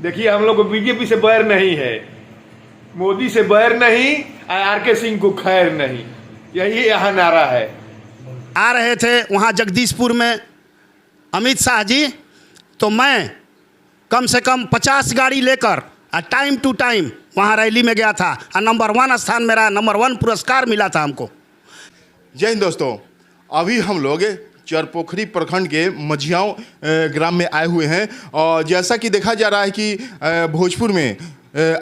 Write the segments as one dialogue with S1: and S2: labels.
S1: देखिए, हम लोग को बीजेपी से बैर नहीं है, मोदी से बैर नहीं, आरके सिंह को खैर नहीं, यही यहाँ नारा है।
S2: आ रहे थे वहाँ जगदीशपुर में अमित शाह जी, तो मैं कम से कम 50 गाड़ी लेकर टाइम टू टाइम वहाँ रैली में गया था और नंबर 1 स्थान मेरा, नंबर 1 पुरस्कार मिला था हमको।
S3: जय हिंद दोस्तों, अभी हम लोग चरपोखरी प्रखंड के मझियाओं ग्राम में आए हुए हैं और जैसा कि देखा जा रहा है कि भोजपुर में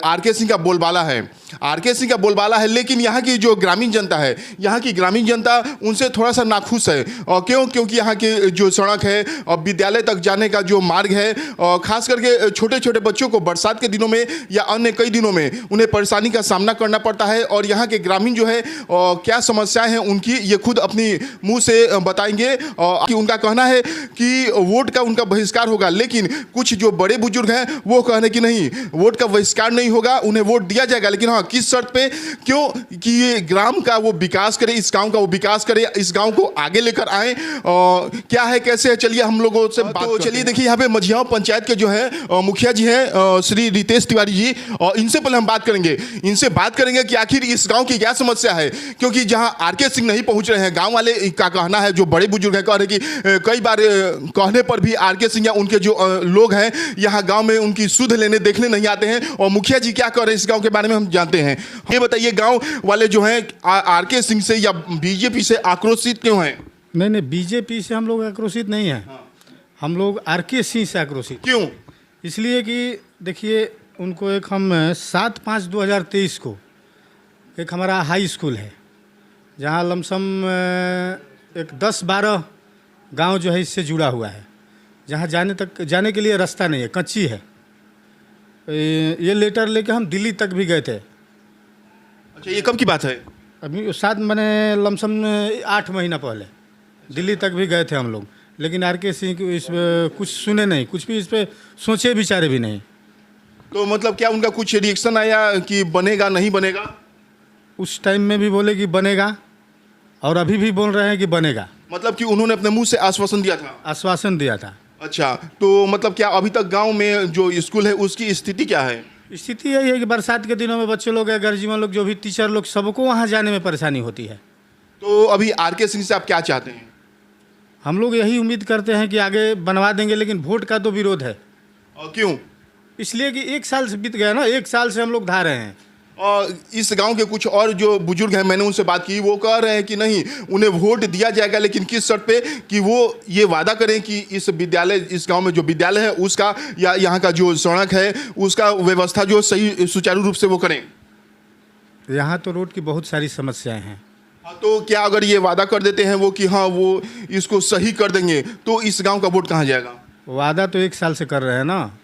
S3: आरके सिंह का बोलबाला है, आरके सिंह का बोलबाला है, लेकिन यहाँ की जो ग्रामीण जनता है, यहाँ की ग्रामीण जनता उनसे थोड़ा सा नाखुश है। और क्योंकि यहाँ की जो सड़क है और विद्यालय तक जाने का जो मार्ग है, और ख़ास करके छोटे छोटे बच्चों को बरसात के दिनों में या अन्य कई दिनों में उन्हें परेशानी का सामना करना पड़ता है। और यहाँ के ग्रामीण जो है क्या समस्याएँ हैं उनकी, ये खुद अपनी मुँह से बताएंगे। कि उनका कहना है कि वोट का उनका बहिष्कार होगा, लेकिन कुछ जो बड़े बुजुर्ग हैं वो कह रहे हैं कि नहीं, वोट का बहिष्कार नहीं होगा, उन्हें वोट दिया जाएगा, लेकिन हाँ किस शर्त पे, क्यों कि ये ग्राम का वो विकास करे, इस गांव का वो विकास करे, इस गांव को आगे लेकर आए। क्या है कैसे है, चलिए हम लोगों से बात। तो चलिए देखिए, यहाँ पे मझियाओं पंचायत के जो है मुखिया जी हैं श्री रितेश तिवारी जी, और इनसे पहले हम बात करेंगे, इनसे बात करेंगे कि आखिर इस गाँव की क्या समस्या है। क्योंकि जहाँ आरके सिंह नहीं पहुँच रहे हैं, गाँव वाले का कहना है, जो बड़े बुजुर्ग हैं कह रहे कि कई बार कहने पर भी आरके सिंह या उनके जो लोग हैं यहाँ गाँव में उनकी सुध लेने देखने नहीं आते हैं। और मुखिया जी क्या कह रहे हैं इस गांव के बारे में हम जानते हैं। ये बताइए, गांव वाले जो हैं आरके सिंह से या बीजेपी से आक्रोशित क्यों हैं?
S4: नहीं, बीजेपी से हम लोग आक्रोशित नहीं हैं। हम लोग आरके सिंह से आक्रोशित।
S3: क्यों?
S4: इसलिए कि देखिए, उनको एक हम 7/5/2023 को एक हमारा हाई स्कूल है जहाँ लमसम एक 10-12 गांव जो है इससे जुड़ा हुआ है, जहाँ जाने के लिए रास्ता नहीं है, कच्ची है। ये लेटर लेके हम दिल्ली तक भी गए थे।
S3: अच्छा, ये कब की बात है?
S4: अभी साथ मैंने लमसम 8 महीना पहले दिल्ली तक भी गए थे हम लोग, लेकिन आरके सिंह इस कुछ सुने नहीं, कुछ भी इस पर सोचे विचारे भी नहीं।
S3: तो मतलब क्या उनका कुछ रिएक्शन आया कि बनेगा नहीं बनेगा?
S4: उस टाइम में भी बोले कि बनेगा और अभी भी बोल रहे हैं कि बनेगा।
S3: मतलब कि उन्होंने अपने मुंह से आश्वासन दिया था?
S4: आश्वासन दिया था।
S3: अच्छा, तो मतलब क्या अभी तक गांव में जो स्कूल है उसकी स्थिति क्या है?
S4: स्थिति यही है कि बरसात के दिनों में बच्चे लोग या गर्जीवन लोग, जो भी टीचर लोग, सबको वहाँ जाने में परेशानी होती है।
S3: तो अभी आरके सिंह से आप क्या चाहते हैं?
S4: हम लोग यही उम्मीद करते हैं कि आगे बनवा देंगे, लेकिन वोट का तो विरोध है।
S3: और क्यों?
S4: इसलिए कि 1 साल से बीत गया ना, 1 साल से हम लोग धा रहे हैं।
S3: और इस गांव के कुछ और जो बुजुर्ग हैं, मैंने उनसे बात की, वो कह रहे हैं कि नहीं, उन्हें वोट दिया जाएगा, लेकिन किस शर्त पे, कि वो ये वादा करें कि इस विद्यालय, इस गांव में जो विद्यालय है उसका या यहाँ का जो सड़क है उसका व्यवस्था जो सही सुचारू रूप से वो करें।
S4: यहाँ तो रोड की बहुत सारी समस्याएं हैं।
S3: तो क्या अगर ये वादा कर देते हैं वो कि हाँ वो इसको सही कर देंगे, तो इस गाँव का वोट कहाँ जाएगा?
S4: वादा तो 1 साल से कर रहे हैं ना।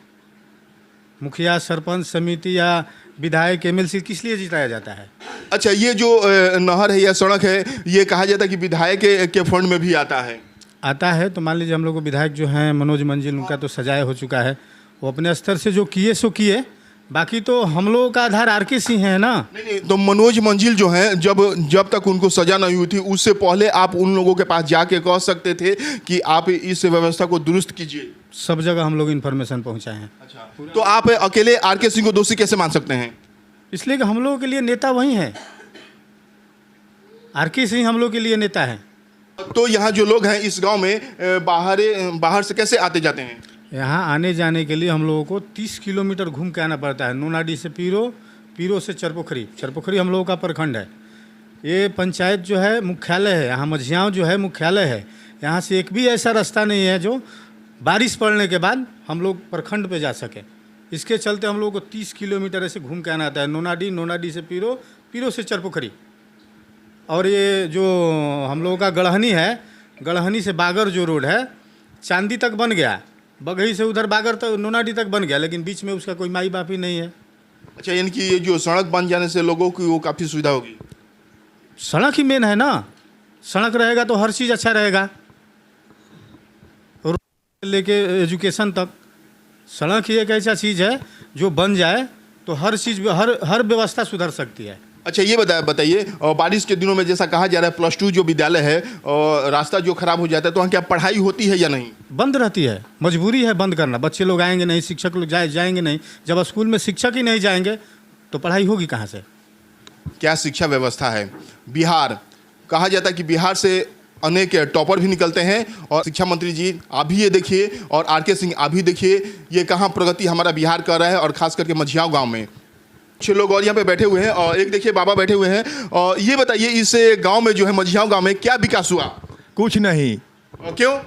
S4: मुखिया, सरपंच समिति या विधायक, MLC किस लिए जिताया जाता है?
S3: अच्छा, ये जो नहर है या सड़क है, ये कहा जाता है कि विधायक के फंड में भी आता है।
S4: तो मान लीजिए हम लोग को विधायक जो हैं मनोज मंजिल, उनका तो सजाया हो चुका है, वो अपने स्तर से जो किए सो किए, बाकी तो हम लोगों का आधार आरके सिंह है ना।
S3: नहीं, तो मनोज मंजिल जो हैं, जब तक उनको सजा नहीं हुई थी उससे पहले आप उन लोगों के पास जाके कह सकते थे कि आप इस व्यवस्था को दुरुस्त कीजिए।
S4: सब जगह हम लोग इन्फॉर्मेशन पहुंचाए हैं।
S3: अच्छा, तो आप अकेले आरके सिंह को दोषी कैसे मान सकते हैं?
S4: इसलिए कि हम लोगों के लिए नेता वही हैं। आरके सिंह हम लोग के लिए नेता हैं।
S3: तो यहाँ जो लोग हैं इस गांव में बाहर से कैसे आते जाते हैं?
S4: यहाँ आने जाने के लिए हम लोगों को 30 किलोमीटर घूम के आना पड़ता है। नोनाडी से पीरो से चरपोखरी हम लोगों का प्रखंड है। ये पंचायत जो है मुख्यालय है, यहाँ मझियाओं जो है मुख्यालय है। यहाँ से एक भी ऐसा रास्ता नहीं है जो बारिश पड़ने के बाद हम लोग प्रखंड पे जा सके। इसके चलते हम लोगों को 30 किलोमीटर ऐसे घूम के आना आता है। नोनाडी से पीरो से चरपोखरी। और ये जो हम लोगों का गढ़हनी है, गढ़हनी से बागर जो रोड है, चांदी तक बन गया, बगही से उधर बागर तक, नोनाडी तक बन गया, लेकिन बीच में उसका कोई माई बाप ही नहीं है।
S3: अच्छा, यानी कि ये जो सड़क बन जाने से लोगों की वो काफ़ी सुविधा होगी।
S4: सड़क ही मेन है ना। सड़क रहेगा तो हर चीज़ अच्छा रहेगा, लेके एजुकेशन तक। सड़क ही एक ऐसा चीज़ है जो बन जाए तो हर चीज़, हर व्यवस्था सुधर सकती है।
S3: अच्छा ये बताइए बारिश के दिनों में जैसा कहा जा रहा है +2 जो विद्यालय है और रास्ता जो खराब हो जाता है तो वहाँ क्या पढ़ाई होती है या नहीं?
S4: बंद रहती है, मजबूरी है बंद करना। बच्चे लोग आएंगे नहीं, शिक्षक लोग जाएंगे नहीं। जब स्कूल में शिक्षक ही नहीं जाएंगे तो पढ़ाई होगी कहाँ से?
S3: क्या शिक्षा व्यवस्था है बिहार? कहा जाता है कि बिहार से अनेक टॉपर भी निकलते हैं और शिक्षा मंत्री जी आप भी ये देखिए और RK सिंह आप भी देखिए ये कहाँ प्रगति हमारा बिहार कर रहा है और खास करके मझियाँव गाँव में। कुछ लोग और यहाँ पे बैठे हुए हैं और एक देखिए बाबा बैठे हुए हैं और ये बताइए इस गांव में जो है मझियाँव गांव में क्या विकास हुआ?
S5: कुछ नहीं।
S3: और क्यों?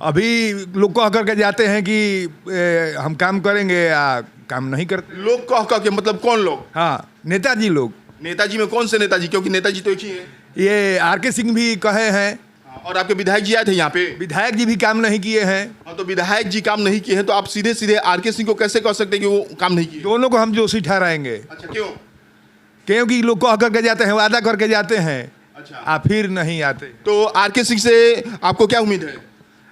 S5: अभी लोग कह करके जाते हैं कि हम काम करेंगे या काम नहीं करते।
S3: लोग कह के मतलब कौन लोग?
S5: हाँ, नेताजी लोग।
S3: नेताजी में कौन से नेताजी? क्योंकि नेताजी तो एक ही है।
S5: ये RK सिंह भी कहे हैं
S3: और आपके विधायक जी आए थे यहाँ पे।
S5: विधायक जी भी काम नहीं किए हैं।
S3: हाँ, तो विधायक जी काम नहीं किए हैं तो आप सीधे सीधे RK सिंह को कैसे कह सकते हैं कि वो काम नहीं किए?
S5: दोनों को हम दोषी ठहराएंगे।
S3: अच्छा क्यों?
S5: क्योंकि लोग कह करके जाते हैं, वादा करके जाते हैं,
S3: अच्छा
S5: फिर नहीं आते।
S3: तो RK सिंह से आपको क्या उम्मीद है?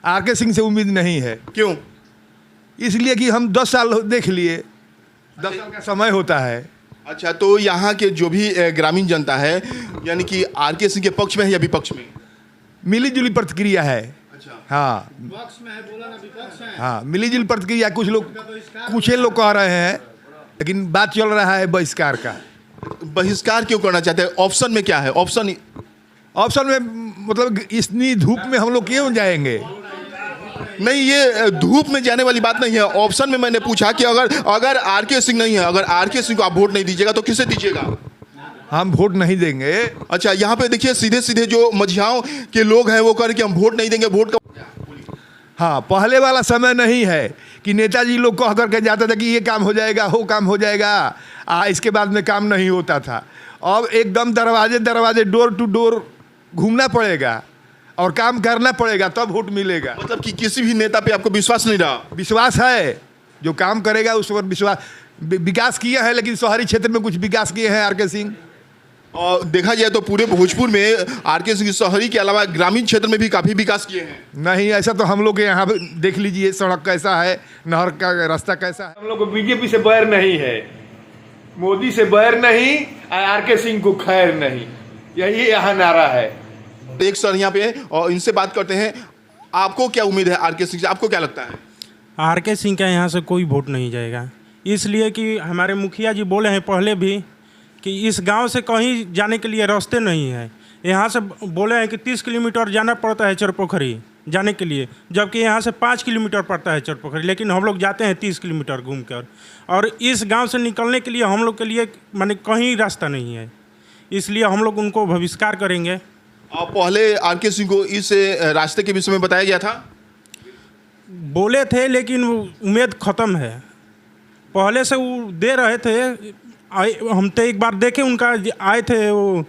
S5: RK सिंह से उम्मीद नहीं है।
S3: क्यों?
S5: इसलिए कि हम 10 साल देख लिए, 10 साल का समय होता है।
S3: अच्छा, तो यहाँ के जो भी ग्रामीण जनता है यानी कि RK सिंह के पक्ष में है या विपक्ष में?
S5: मिली जुली प्रतिक्रिया है।
S3: अच्छा
S5: हाँ
S4: विपक्ष में है, बोला ना विपक्ष है।
S5: हाँ, मिली जुली प्रतिक्रिया। कुछ लोग कह रहे हैं, लेकिन बात चल रहा है बहिष्कार का।
S3: बहिष्कार क्यों करना चाहते हैं? ऑप्शन में क्या है? ऑप्शन
S5: में मतलब इतनी धूप में हम लोग क्यों जाएंगे?
S3: नहीं, ये धूप में जाने वाली बात नहीं है। ऑप्शन में मैंने पूछा कि अगर RK सिंह नहीं है, अगर RK सिंह को आप वोट नहीं दीजिएगा तो किसे दीजिएगा?
S5: हम वोट नहीं देंगे।
S3: अच्छा, यहाँ पे देखिए सीधे सीधे जो मझियाँव के लोग हैं वो कह रहे कि हम वोट नहीं देंगे। वोट का
S5: हाँ, पहले वाला समय नहीं है कि नेताजी लोग कह करके जाते थे कि ये काम हो जाएगा, वो काम हो जाएगा, इसके बाद में काम नहीं होता था। अब एकदम दरवाजे डोर टू डोर घूमना पड़ेगा और काम करना पड़ेगा तब वोट मिलेगा।
S3: मतलब कि किसी भी नेता पे आपको विश्वास नहीं रहा?
S5: विश्वास है, जो काम करेगा उस पर विश्वास। विकास किया है, लेकिन शहरी क्षेत्र में कुछ विकास किए हैं RK सिंह।
S3: और देखा जाए तो पूरे भोजपुर में RK सिंह शहरी के अलावा ग्रामीण क्षेत्र में भी काफ़ी विकास किए हैं।
S5: नहीं, ऐसा तो हम लोग के यहाँ देख लीजिए, सड़क कैसा है, नहर का रास्ता कैसा है।
S1: हम लोग को बीजेपी से बैर नहीं है, मोदी से बैर नहीं, RK सिंह को खैर नहीं, यही यहाँ नारा है।
S3: एक सर यहाँ पे और इनसे बात करते हैं। आपको क्या उम्मीद है RK सिंह से? आपको क्या लगता है?
S6: RK सिंह का यहाँ से कोई वोट नहीं जाएगा, इसलिए कि हमारे मुखिया जी बोले हैं पहले भी कि इस गांव से कहीं जाने के लिए रास्ते नहीं है। यहाँ से बोले हैं कि 30 किलोमीटर जाना पड़ता है चरपोखरी जाने के लिए, जबकि यहाँ से 5 किलोमीटर पड़ता है चरपोखरी, लेकिन हम लोग जाते हैं 30 किलोमीटर घूम कर। और इस गांव से निकलने के लिए हम लोग के लिए माने कहीं रास्ता नहीं है, इसलिए हम लोग उनको बहिष्कार करेंगे।
S3: और पहले RK सिंह को इस रास्ते के विषय में बताया गया था?
S6: बोले थे, लेकिन उम्मीद ख़त्म है। पहले से वो दे रहे थे, हम तो एक बार देखे उनका आए थे वो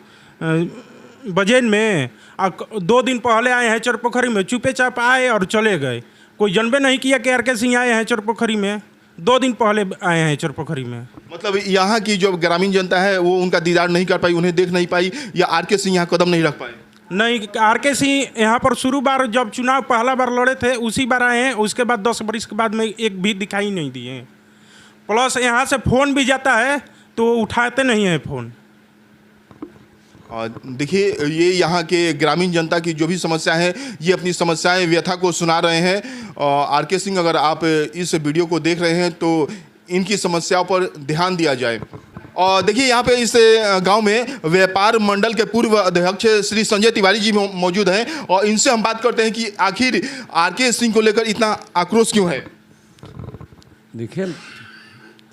S6: बजेन में, 2 दिन पहले आए हैं चरपोखरी में, चुपे चाप आए और चले गए। कोई जानबे नहीं किया कि RK सिंह आए हैं चरपोखरी में। 2 दिन पहले आए हैं चरपोखरी में।
S3: मतलब यहाँ की जो ग्रामीण जनता है वो उनका दीदार नहीं कर पाई, उन्हें देख नहीं पाई, या RK सिंह यहाँ कदम नहीं रख पाए?
S6: नहीं, RK सिंह यहाँ पर शुरू बार जब चुनाव पहला बार लड़े थे उसी बार आए हैं, उसके बाद 10 बरस के बाद में एक भी दिखाई नहीं दिए। प्लस यहाँ से फ़ोन भी जाता है तो उठाते नहीं हैं फ़ोन।
S3: देखिए ये यहाँ के ग्रामीण जनता की जो भी समस्या है ये अपनी समस्याएं व्यथा को सुना रहे हैं। RK सिंह, अगर आप इस वीडियो को देख रहे हैं तो इनकी समस्याओं पर ध्यान दिया जाए। और देखिए यहाँ पे इस गांव में व्यापार मंडल के पूर्व अध्यक्ष श्री संजय तिवारी जी मौजूद हैं और इनसे हम बात करते हैं कि आखिर RK सिंह को लेकर इतना आक्रोश क्यों है।
S7: देखिए,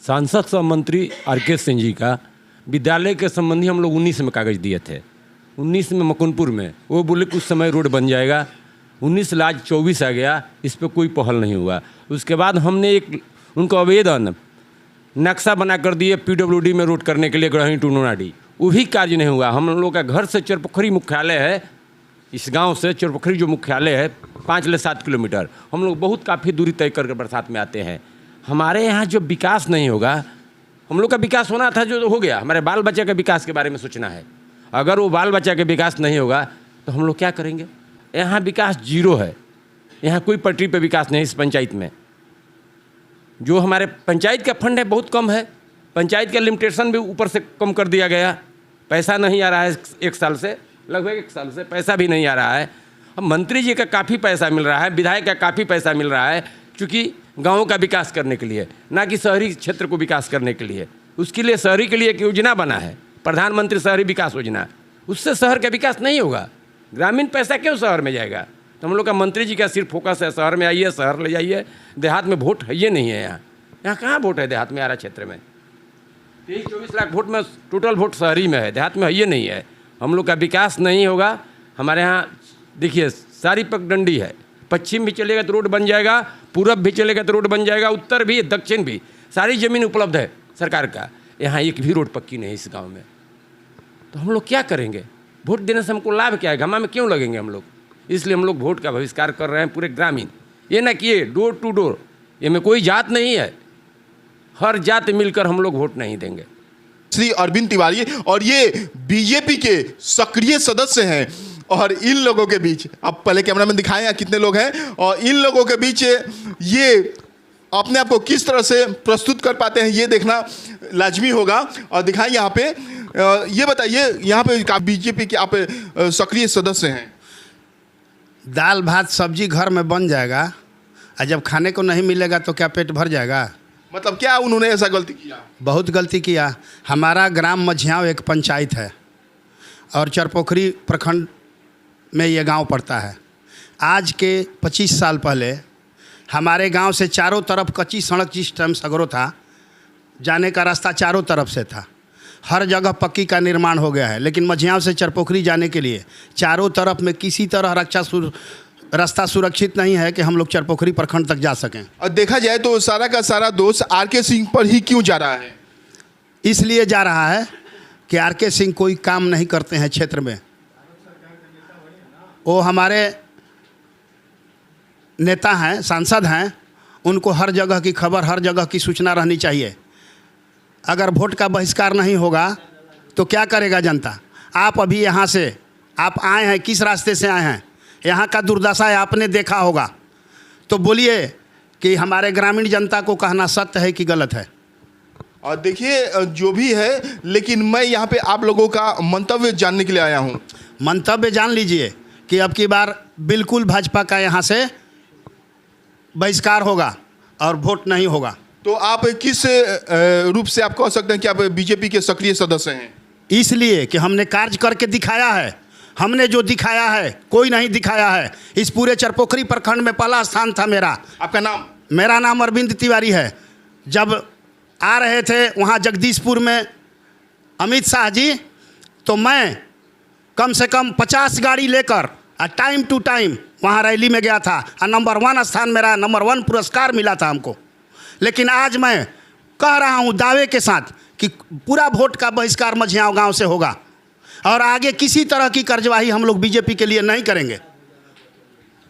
S7: सांसद सह मंत्री RK सिंह जी का विद्यालय के संबंधी हम लोग 19 में कागज़ दिए थे, 19 में मकुनपुर में। वो बोले कुछ समय रोड बन जाएगा, 19 से आज 24 आ गया, इस पर कोई पहल नहीं हुआ। उसके बाद हमने एक उनको आवेदन नक्शा बना कर दिए PWD में रोड करने के लिए, गढ़ही टू नोनाडी, वो भी कार्य नहीं हुआ। हम लोग का घर से चरपोखरी मुख्यालय है, इस गांव से चरपोखरी जो मुख्यालय है 5 से 7 किलोमीटर, हम लोग बहुत काफ़ी दूरी तय करके बरसात में आते हैं। हमारे यहाँ जो विकास नहीं होगा, हम लोग का विकास होना था जो हो गया, हमारे बाल बच्चे के विकास के बारे में सोचना है। अगर वो बाल बच्चा के विकास नहीं होगा तो हम लोग क्या करेंगे। यहाँ विकास जीरो है, यहाँ कोई पटरी पे विकास नहीं। इस पंचायत में जो हमारे पंचायत का फंड है बहुत कम है, पंचायत का लिमिटेशन भी ऊपर से कम कर दिया गया, पैसा नहीं आ रहा है 1 साल से, लगभग 1 साल से पैसा भी नहीं आ रहा है। अब मंत्री जी का काफ़ी पैसा मिल रहा है, विधायक का काफ़ी पैसा मिल रहा है, क्योंकि गाँव का विकास करने के लिए, ना कि शहरी क्षेत्र को विकास करने के लिए। उसके लिए शहरी के लिए एक योजना बना है, प्रधानमंत्री शहरी विकास योजना। उससे शहर का विकास नहीं होगा, ग्रामीण पैसा क्यों शहर में जाएगा? तो हम लोग का मंत्री जी का सिर्फ फोकस है शहर में आइए, शहर ले जाइए। देहात में वोट है ये नहीं है, यहाँ कहाँ वोट है देहात में? आरा क्षेत्र में 23-24 लाख वोट में टोटल वोट शहरी में है, देहात में ये नहीं है। हम लोग का विकास नहीं होगा। हमारे यहाँ देखिए सारी पगडंडी है, पश्चिम भी चलेगा तो रोड बन जाएगा, पूरब भी चलेगा तो रोड बन जाएगा, उत्तर भी दक्षिण भी सारी ज़मीन उपलब्ध है सरकार का। यहाँ एक भी रोड पक्की नहीं इस गांव में। तो हम लोग क्या करेंगे? वोट देने से हमको लाभ क्या है? घमा में क्यों लगेंगे हम लोग? इसलिए हम लोग वोट का बहिष्कार कर रहे हैं पूरे ग्रामीण। ये ना कि डोर टू डोर, ये में कोई जात नहीं है, हर जात मिलकर हम लोग वोट नहीं देंगे।
S3: श्री अरविंद तिवारी, और ये बीजेपी के सक्रिय सदस्य हैं। और इन लोगों के बीच, आप पहले कैमरा में दिखाएं यहाँ कितने लोग हैं, और इन लोगों के बीच ये अपने आप को किस तरह से प्रस्तुत कर पाते हैं ये देखना लाजमी होगा। और दिखाएं यहाँ पे, ये बताइए यहाँ पे बीजेपी के आप सक्रिय सदस्य हैं।
S2: दाल भात सब्जी घर में बन जाएगा, और जब खाने को नहीं मिलेगा तो क्या पेट भर जाएगा?
S3: मतलब क्या उन्होंने ऐसा गलती किया?
S2: बहुत गलती किया। हमारा ग्राम मझियाँव एक पंचायत है और चरपोखरी प्रखंड में ये गांव पड़ता है। आज के 25 साल पहले हमारे गांव से चारों तरफ कच्ची सड़क, जिस टाइम सगरो था, जाने का रास्ता चारों तरफ से था, हर जगह पक्की का निर्माण हो गया है। लेकिन मझियाँव से चरपोखरी जाने के लिए चारों तरफ में किसी तरह रास्ता सुरक्षित नहीं है कि हम लोग चरपोखरी प्रखंड तक जा सकें।
S3: और देखा जाए तो सारा का सारा दोष आर.के. सिंह पर ही क्यों जा रहा है?
S2: इसलिए जा रहा है कि आर.के. सिंह कोई काम नहीं करते हैं क्षेत्र में। वो हमारे नेता हैं, सांसद हैं, उनको हर जगह की खबर, हर जगह की सूचना रहनी चाहिए। अगर वोट का बहिष्कार नहीं होगा तो क्या करेगा जनता? आप अभी यहाँ से आप आए हैं, किस रास्ते से आए हैं? यहाँ का दुर्दशा है, आपने देखा होगा। तो बोलिए कि हमारे ग्रामीण जनता को कहना सत्य है कि गलत है?
S3: और देखिए जो भी है, लेकिन मैं यहाँ पे आप लोगों का मंतव्य जानने के लिए आया हूँ।
S2: मंतव्य जान लीजिए कि अब की बार बिल्कुल भाजपा का यहाँ से बहिष्कार होगा और वोट नहीं होगा।
S3: तो आप किस रूप से आप कह सकते हैं कि आप बीजेपी के सक्रिय सदस्य हैं?
S2: इसलिए कि हमने कार्य करके दिखाया है। हमने जो दिखाया है कोई नहीं दिखाया है। इस पूरे चरपोखरी प्रखंड में पहला स्थान था मेरा।
S3: आपका नाम?
S2: मेरा नाम अरविंद तिवारी है। जब आ रहे थे वहाँ जगदीशपुर में अमित शाह जी, तो मैं कम से कम 50 गाड़ी लेकर टाइम टू टाइम वहाँ रैली में गया था, और नंबर 1 स्थान मेरा, नंबर 1 पुरस्कार मिला था हमको। लेकिन आज मैं कह रहा हूँ दावे के साथ कि पूरा वोट का बहिष्कार मझियाँव गांव से होगा, और आगे किसी तरह की कर्जवाही हम लोग बीजेपी के लिए नहीं करेंगे।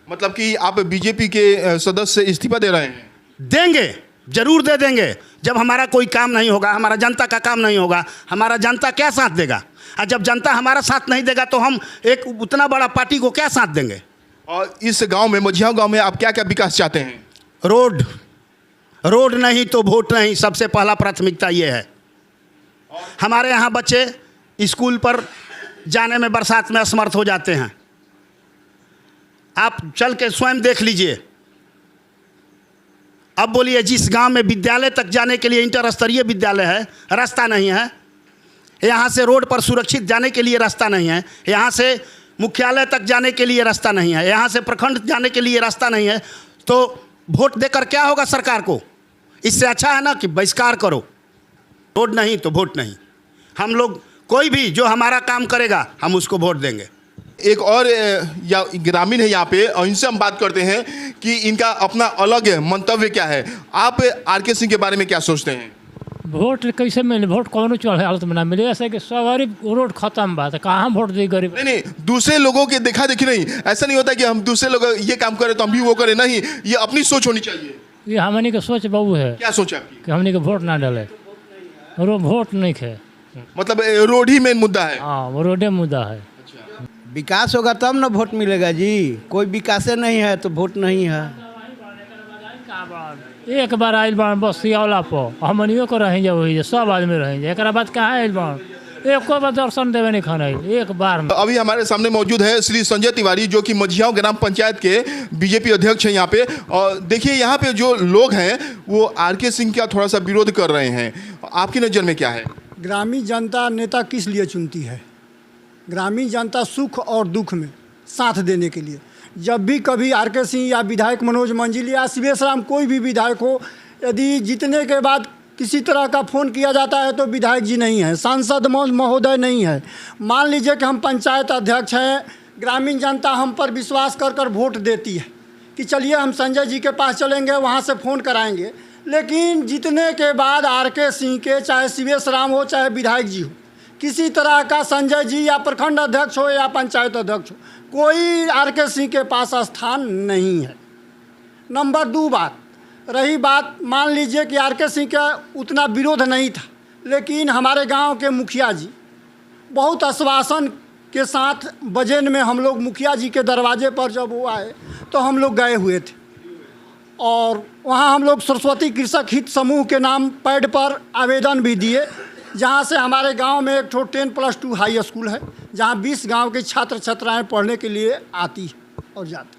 S3: मतलब कि आप बीजेपी के सदस्य इस्तीफा दे रहे हैं?
S2: देंगे, जरूर दे देंगे। जब हमारा कोई काम नहीं होगा, हमारा जनता का काम नहीं होगा, हमारा जनता क्या साथ देगा? और जब जनता हमारा साथ नहीं देगा तो हम एक उतना बड़ा पार्टी को क्या साथ देंगे?
S3: और इस गांव में, मझियाँव गांव में आप क्या क्या विकास चाहते हैं?
S2: रोड नहीं तो वोट नहीं, सबसे पहला प्राथमिकता ये है। हमारे यहाँ बच्चे स्कूल पर जाने में बरसात में असमर्थ हो जाते हैं। आप चल के स्वयं देख लीजिए। अब बोलिए, जिस गांव में विद्यालय तक जाने के लिए इंटर स्तरीय विद्यालय है, रास्ता नहीं है। यहाँ से रोड पर सुरक्षित जाने के लिए रास्ता नहीं है। यहाँ से मुख्यालय तक जाने के लिए रास्ता नहीं है। यहाँ से प्रखंड जाने के लिए रास्ता नहीं है। तो वोट देकर क्या होगा सरकार को? इससे अच्छा है ना कि बहिष्कार करो। रोड नहीं तो वोट नहीं। हम लोग कोई भी जो हमारा काम करेगा हम उसको वोट देंगे।
S3: एक और या ग्रामीण है यहाँ पे, और इनसे हम बात करते हैं कि इनका अपना अलग मंतव्य क्या है। आप आर.के. सिंह के बारे में क्या सोचते हैं?
S8: वोट कैसे मिले? वोट कौन चढ़े हालत में ना मिले। ऐसे कि सवारी रोड खत्म बात है, कहाँ वोट दे गरीब?
S3: नहीं, दूसरे लोगों के देखा देखी नहीं। ऐसा नहीं होता कि हम दूसरे लोग ये काम करें तो हम भी वो करें। नहीं, ये अपनी सोच होनी चाहिए।
S8: ये हमने के सोच बाबू है।
S3: क्या सोच है आपकी?
S8: कि हमने के वोट ना डाले, वोट नहीं खे।
S3: मतलब रोड ही मेन मुद्दा है?
S8: हाँ, वो रोडे मुद्दा है।
S9: विकास होगा तब ना वोट मिलेगा जी। कोई विकास नहीं है तो वोट नहीं है।
S8: एक बार आयल बाण बस सियावला पर हमनियो को रहेंगे वही सब आदमी रहेंगे एक बाद कहाँ आयल बाण एक बार दर्शन देवे नहीं खाना एक बार में।
S3: अभी हमारे सामने मौजूद है श्री संजय तिवारी, जो कि मझियाओं ग्राम पंचायत के बीजेपी अध्यक्ष हैं यहाँ पे। और देखिए यहाँ पे जो लोग हैं वो आरके सिंह का थोड़ा सा विरोध कर रहे हैं, आपकी नज़र में क्या है?
S10: ग्रामीण जनता नेता किस लिए चुनती है? ग्रामीण जनता सुख और दुख में साथ देने के लिए। जब भी कभी आरके सिंह या विधायक मनोज मंजिल या शिवेश राम कोई भी विधायक हो, यदि जीतने के बाद किसी तरह का फ़ोन किया जाता है तो विधायक जी नहीं है, सांसद महोदय नहीं है। मान लीजिए कि हम पंचायत अध्यक्ष हैं, ग्रामीण जनता हम पर विश्वास कर कर वोट देती है कि चलिए हम संजय जी के पास चलेंगे, वहाँ से फ़ोन कराएंगे। लेकिन जीतने के बाद आरके सिंह के, चाहे शिवेश राम हो चाहे विधायक जी हो, किसी तरह का संजय जी या प्रखंड अध्यक्ष हो या पंचायत अध्यक्ष हो, कोई आरके सिंह के पास स्थान नहीं है। नंबर 2 बात रही बात, मान लीजिए कि आरके सिंह का उतना विरोध नहीं था, लेकिन हमारे गांव के मुखिया जी बहुत आश्वासन के साथ बजन में हम लोग मुखिया जी के दरवाजे पर जब वो आए तो हम लोग गए हुए थे और वहाँ हम लोग सरस्वती कृषक हित समूह के नाम पैड पर आवेदन भी दिए, जहाँ से हमारे गांव में एक 10+2 हाई स्कूल है, जहाँ 20 गांव के छात्र छात्राएँ पढ़ने के लिए आती और जाती।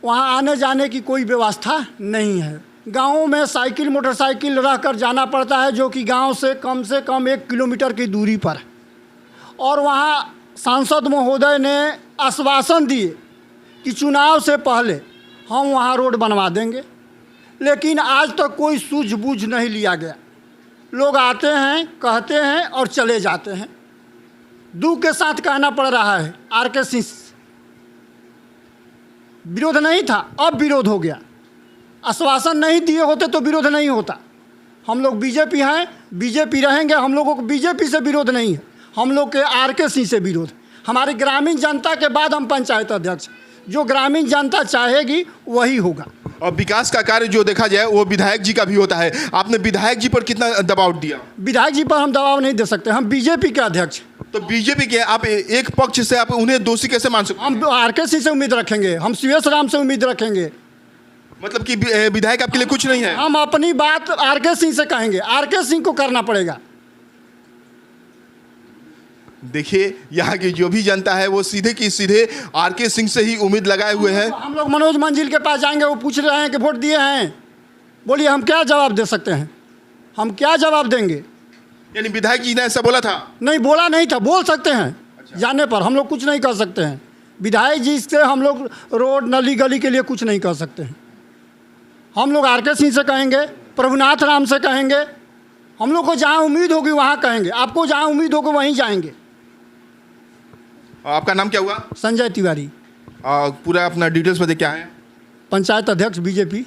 S10: वहाँ आने जाने की कोई व्यवस्था नहीं है। गाँव में साइकिल मोटरसाइकिल रह कर जाना पड़ता है, जो कि गांव से कम 1 किलोमीटर की दूरी पर है। और वहाँ सांसद महोदय ने आश्वासन दिए कि चुनाव से पहले हम वहाँ रोड बनवा देंगे, लेकिन आज तक कोई सूझबूझ नहीं लिया गया। लोग आते हैं, कहते हैं और चले जाते हैं। दुख के साथ कहना पड़ रहा है, आरके सिंह विरोध नहीं था, अब विरोध हो गया। आश्वासन नहीं दिए होते तो विरोध नहीं होता। हम लोग बीजेपी हैं, बीजेपी रहेंगे, हम लोगों को बीजेपी से विरोध नहीं है, हम लोग के आरके सिंह से विरोध। हमारी ग्रामीण जनता के बाद हम पंचायत अध्यक्ष, जो ग्रामीण जनता चाहेगी वही होगा।
S3: और विकास का कार्य जो देखा जाए वो विधायक जी का भी होता है। आपने विधायक जी पर कितना दबाव दिया?
S10: विधायक जी पर हम दबाव नहीं दे सकते, हम बीजेपी के अध्यक्ष।
S3: तो बीजेपी के आप एक पक्ष से आप उन्हें दोषी कैसे मान सकते?
S10: हम आरके सिंह से उम्मीद रखेंगे, हम शिवेश राम से उम्मीद रखेंगे।
S3: मतलब कि विधायक आपके लिए कुछ नहीं है?
S10: हम अपनी बात आरके सिंह से कहेंगे, आरके सिंह को करना पड़ेगा।
S3: देखिए यहाँ की जो भी जनता है वो सीधे की सीधे आरके सिंह से ही उम्मीद लगाए हुए हैं।
S10: हम लोग मनोज मंजिल के पास जाएंगे, वो पूछ रहे हैं कि वोट दिए हैं, बोलिए हम क्या जवाब दे सकते हैं, हम क्या जवाब देंगे?
S3: यानी विधायक जी ने ऐसा बोला था?
S10: नहीं बोला नहीं था, बोल सकते हैं। अच्छा। जाने पर हम लोग कुछ नहीं कर सकते हैं। विधायक जी से हम लोग रोड नली गली के लिए कुछ नहीं कर सकते हैं। हम लोग आरके सिंह से कहेंगे, प्रभुनाथ राम से कहेंगे, हम लोग को जहाँ उम्मीद होगी वहाँ कहेंगे, आपको जहाँ उम्मीद होगी वहीं जाएंगे।
S3: आपका नाम क्या हुआ?
S10: संजय तिवारी।
S3: पूरा अपना डिटेल्स बताइए क्या है?
S10: पंचायत अध्यक्ष बीजेपी।